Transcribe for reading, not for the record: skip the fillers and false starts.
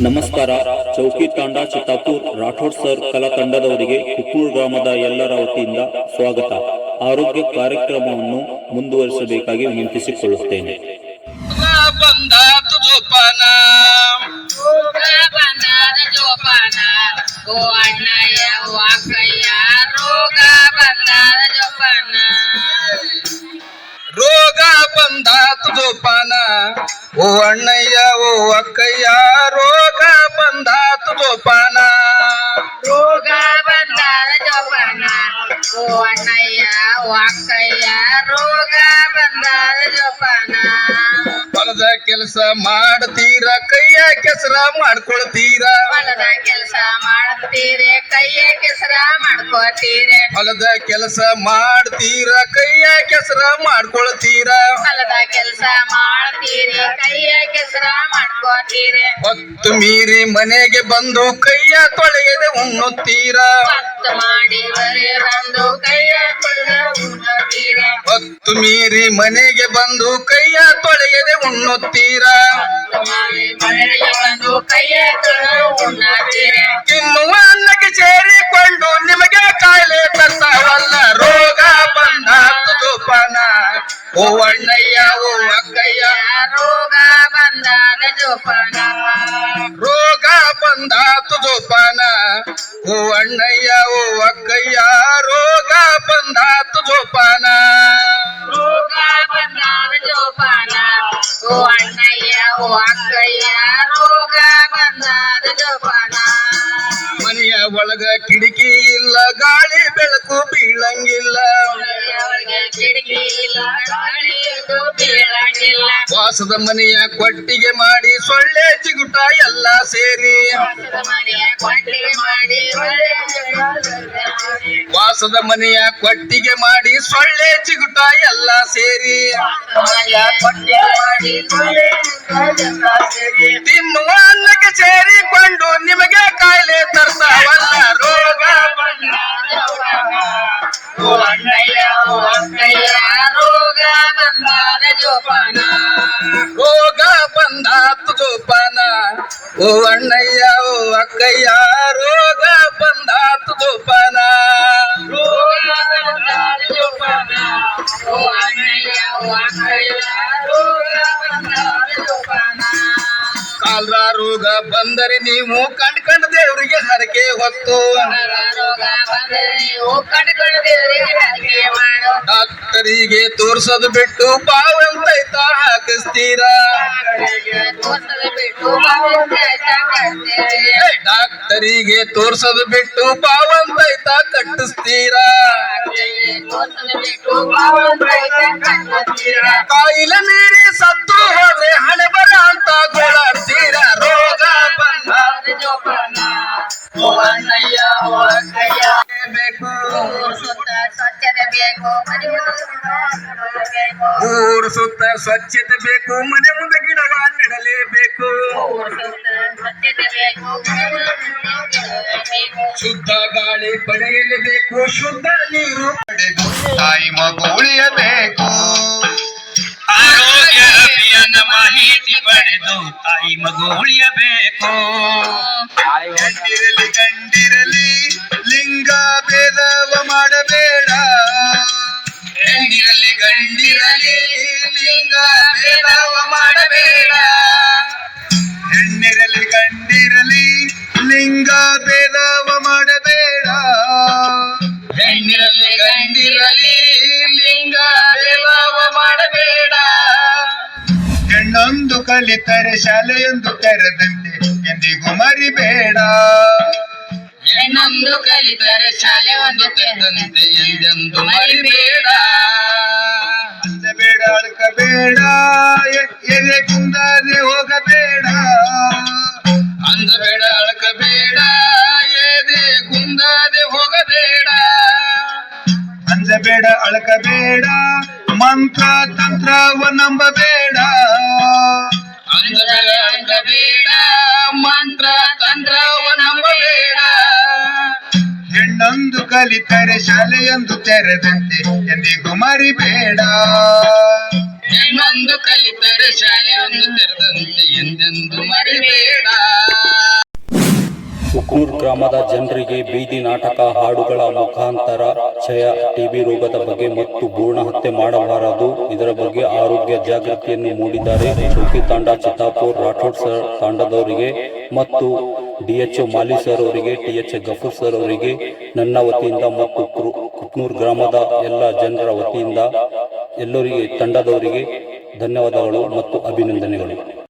ನಮಸ್ಕಾರ. ಚೌಕಿ ತಾಂಡ ಚಿತ್ತಾಪುರ್ ರಾಠೋಡ್ ಸರ್ ಕಲಾ ತಂಡದವರಿಗೆ ಕುಕ್ನೂರು ಗ್ರಾಮದ ಎಲ್ಲರ ವತಿಯಿಂದ ಸ್ವಾಗತ. ಆರೋಗ್ಯ ಕಾರ್ಯಕ್ರಮವನ್ನು ಮುಂದುವರಿಸಬೇಕಾಗಿ ವಿನಂತಿಸಿಕೊಳ್ಳುತ್ತೇನೆ. ರೋಗ ಬಂದಾತು ಜೋಪಾನ ಓ ಅಣ್ಣಯ್ಯ ಓ ಅಕ್ಕಯ್ಯ, ರೋಗ ಬಂದಾತು ಜೋಪಾನ. ರೋಗ ಬಂದಾದ ಜೋಪಾನ ಓ ಅಣ್ಣಯ್ಯ ಓ ಅಕ್ಕಯ್ಯ, ರೋಗ ಬಂದಾದ ಜೋಪಾನ. ಹೊಲದ ಕೆಲಸ ಮಾಡ್ತೀರ, ಕೈಯ ಕೆಸರ ಮಾಡ್ಕೊಳ್ತೀರ. ಹೊಲದ ಕೆಲಸ ಮಾಡ್ತೀರಿ, ಕೈಯ ಕೆಸರ ಮಾಡ್ಕೋತೀರಿ. ಹೊಲದ ಕೆಲಸ ಮಾಡ್ತೀರ, ಕೈಯ ಕೆಸರ ಮಾಡ್ಕೊಳ್ತೀರ. ಹೊಲದ ಕೆಲಸ ಮಾಡ್ತೀರಿ, ಕೈಯ ಕೆಸರ ಮಾಡ್ಕೋತೀರಿ. ಹೊತ್ತು ಮೀರಿ ಮನೆಗೆ ಬಂದು ಕೈಯ ತೊಳೆಯದೆ ಉಣ್ಣುತ್ತೀರ. ಹೊತ್ತು ಮಾಡಿ ಬರೆ ಬಂದು ಕೈಯ ತೊಳೆದು ಉಣ್ಣುತ್ತೀರಿ. ಹೊತ್ತು ಮೀರಿ ಮನೆಗೆ ಬಂದು ಕೈಯ ತೊಳೆಯದೆ ಉಣ್ಣುತ್ತೀರ. ಹೊತ್ತು ಮಾಡಿ ಮನೆಗೆ ಬಂದು ಕೈಯ ತೊಳೆದು ಉಣ್ಣುತ್ತೀರಿ. ತಿನ್ನುವ ಅನ್ನಕ್ಕೆ ಸೇರಿಕೊಂಡು ನಿಮಗೆ ಕಾಯಿಲೆ ತರ್ತಾವಲ್ಲ. ರೋಗ ಬಂದಾತು ಜೋಪಾನ ಓ ಅಣ್ಣಯ್ಯ ಓ ಅಕ್ಕಯ್ಯ, ರೋಗ ಬಂದಾದ ಜೋಪಾನ. ರೋಗ ಬಂದಾತು ಜೋಪಾನ ಓ ಅಣ್ಣಯ್ಯ ಓ ಅಕ್ಕಯ್ಯ, ರೋಗ ಬಂದಾತು ಜೋಪಾನ. ರೋಗ ಬಂದಾದ ಜೋಪಾನ ಓ ಅಣ್ಣಯ್ಯ ಓ ಅಕ್ಕಯ್ಯ, ರೋಗ ಬಂದಾದ ಜೋಪಾನ. ಮನೆಯ ಒಳಗ ಕಿಟಕಿ ಇಲ್ಲ, ಗಾಳಿ ಬೆಳಕು ಬೀಳಂಗಿಲ್ಲ. ಒಳಗೆ ಕಿಟಕಿ ಇಲ್ಲ, ಗಾಳಿಯದು ಬೀಳಂಗಿಲ್ಲ. ವಾಸದ ಮನೆಯ ಕೊಟ್ಟಿಗೆ ಮಾಡಿ ಸೊಳ್ಳೆ ಚಿಗುಟ ಎಲ್ಲ ಸೇರಿ. ಮನೆಯ ಕೊಟ್ಟಿಗೆ ಮಾಡಿ ಒಳ್ಳೆ ವಾಸದ ಮನೆಯ ಕೊಟ್ಟಿಗೆ ಮಾಡಿ ಸೊಳ್ಳೆ ಚಿಗುಟ ಎಲ್ಲ ಸೇರಿ. ಮನೆಯ ಕೊಟ್ಟಿಗೆ ಮಾಡಿ ಒಳ್ಳೆ ಸೇರಿ. ತಿನ್ನುವ ಅನ್ನಕ್ಕೆ ಸೇರಿಕೊಂಡು ನಿಮಗೆ ಕಾಯಿಲೆ ತರ್ತಾವಲ್ಲ. ರೋಗ ಓ ಅಣ್ಣಯ್ಯ ಓ ಅಕ್ಕಯ್ಯ, ರೋಗ ಬಂದಾದ ಜೋಪಾನ. ರೋಗ ಬಂದಾತು ಜೋಪಾನ ಓ ಅಣ್ಣಯ್ಯ ಓ ಅಕ್ಕಯ್ಯ, ರೋಗ ಬಂದಾತು ಜೋಪಾನ. ರೋಗ ಬಂದಾದ ಜೋಪಾನ ಓ ಅಣ್ಣಯ್ಯ ಓ ಅಕ್ಕಯ್ಯ, ರೋಗ ಬಂದಾದ ಜೋಪಾನ. ಕಾಲ್ರ ರೋಗ ಬಂದರೆ ನೀವು ಕಂಡ್ಕಂಡ ದೇವರಿಗೆ ಹರಕೆ ಹೊತ್ತು. ರೋಗ ಬಂದರೆ ನೀವು ಕಂಡುಕೊಂಡು ದೇವರಿಗೆ ಹರಕೆ ಮಾಡು. ಡಾಕ್ಟರಿಗೆ ತೋರ್ಸೋದು ಬಿಟ್ಟು ಪಾವಂತೈತ ಹಾಕಿಸ್ತೀರ. ತೋರ್ಸಲು ಬಿಟ್ಟು ಬಾವುಂತಾಯ್ತ ಕಟ್ತೀರಿ. ಡಾಕ್ಟರಿಗೆ ತೋರ್ಸೋದು ಬಿಟ್ಟು ಪಾವಂತೈತ ಕಟ್ಟಿಸ್ತೀರ. ತೋರ್ಸಲು ಬಿಟ್ಟು ಬಾವುಂತಾಯ್ತ ಕಟ್ಟುತ್ತೀರ. ಕಾಯಿಲೆ ಮೀರಿ ಸತ್ತು ಹೋದ್ರೆ ಹಣೆ ಬರ ಅಂತ ಗೋಳಾಡ್ತೀರ. ರೋಗ ಬಂದಾದ ಜೋಪಾನ ಓ ಅಣ್ಣಯ್ಯ ಓ ಅಕ್ಕಯ್ಯ, ಬೇಕು, ಊರು ಸುತ್ತ ಸ್ವಚ್ಛತೆ ಬೇಕು, ಮನೆ ಬೇಕು. ಊರು ಸುತ್ತ ಸ್ವಚ್ಛತೆ ಬೇಕು, ಮನೆ ಮುಂದೆ ಗಿಡವ ನೆಡಲೇಬೇಕು. ಊರು ಸುತ್ತ ಸ್ವಚ್ಛತೆ ಬೇಕು, ಬೇಕು. ಶುದ್ಧ ಗಾಳಿ ಪಡೆಯಲೇಬೇಕು, ಶುದ್ಧ ನೀರು ಪಡೆದು ತಾಯಿ ಮಗು ಉಳಿಯಬೇಕು. ಆರೋಗ್ಯ ಅಭಿಯಾನ ಮಾಹಿತಿ ಪಡೆದು ತಾಯಿ ಮಗು ಉಳಿಯಬೇಕು. ಹೆಣ್ಣಿರಲಿ ಗಂಡಿರಲಿ ಲಿಂಗ ಭೇದವ ಮಾಡಬೇಡ. ಹೆಣ್ಣಿರಲಿ ಗಂಡಿರಲಿ ಲಿಂಗ ಭೇದವ ಮಾಡಬೇಡ. ಹೆಣ್ಣಿರಲಿ ಗಂಡಿರಲಿ ಲಿಂಗ ಭೇದವ ಮಾಡಬೇಡ. ಹೆಣ್ಣಿರಲಿ ಗಂಡಿರಲಿ ಲಿಂಗ ಭೇದವ ಮಾಡಬೇಡ. ಹೆಣ್ಣೊಂದು ಕಲಿತರೆ ಶಾಲೆಯೊಂದು ತೆರೆದಂತೆ ಎಂದಿಗೂ ಮರಿಬೇಡ. ಹೆಣ್ಣೊಂದು ಕಲಿತರೆ ಶಾಲೆ ಒಂದು ತೆರೆದಂತೆ ಎಂದೆಂದು ಮರಿಬೇಡ. ಅಂಜಬೇಡ, ಅಳ್ಕಬೇಡ, ಎದೆ ಕುಂದದೆ ಹೋಗಬೇಡ. ಅಂಜಬೇಡ, ಅಳ್ಕಬೇಡ, ಎದೆ ಕುಂದದೆ ಹೋಗಬೇಡ. ಅಂಜಬೇಡ, ಅಳ್ಕಬೇಡ, ಮಂತ್ರ ತಂತ್ರವ ನಂಬಬೇಡ. ಅಂಜಬೇಡ, ಅಳ್ಕಬೇಡ, ಮಂತ್ರ ತಂತ್ರವ ನಂಬಬೇಡ. ಹೆಣ್ಣೊಂದು ಕಲಿತರೆ ಶಾಲೆಯೊಂದು ತೆರೆದಂತೆ ಎಂದಿಗೂ ಮರಿಬೇಡ. ಹೆಣ್ಣೊಂದು ಕಲಿತರೆ ಶಾಲೆ ಒಂದು ತೆರೆದಂತೆ ಎಂದೆಂದು ಮರಿಬೇಡ. ಕುಕ್ನೂರ್ ಗ್ರಾಮದ ಜನರಿಗೆ ಬೀದಿ ನಾಟಕ ಹಾಡುಗಳ ಮುಖಾಂತರ ಕ್ಷಯ ಟಿಬಿ ರೋಗದ ಬಗ್ಗೆ ಮತ್ತು ಭ್ರೂಣ ಹತ್ಯೆ ಮಾಡಬಾರದು ಇದರ ಬಗ್ಗೆ ಆರೋಗ್ಯ ಜಾಗೃತಿಯನ್ನು ಮೂಡಿದ್ದಾರೆ. ಚೌಕಿ ತಾಂಡ ಚಿತ್ತಾಪುರ್ ರಾಠೋಡ್ ಸರ್ ತಾಂಡದವರಿಗೆ ಮತ್ತು DHO ಮಾಲಿ ಸರ್ ಅವರಿಗೆ, TH ಗಫೂರ್ ಸರ್ ಅವರಿಗೆ ನನ್ನ ವತಿಯಿಂದ ಮತ್ತು ಕುಕ್ನೂರ್ ಗ್ರಾಮದ ಎಲ್ಲ ಜನರ ವತಿಯಿಂದ ಎಲ್ಲರಿಗೆ ತಂಡದವರಿಗೆ ಧನ್ಯವಾದಗಳು ಮತ್ತು ಅಭಿನಂದನೆಗಳು.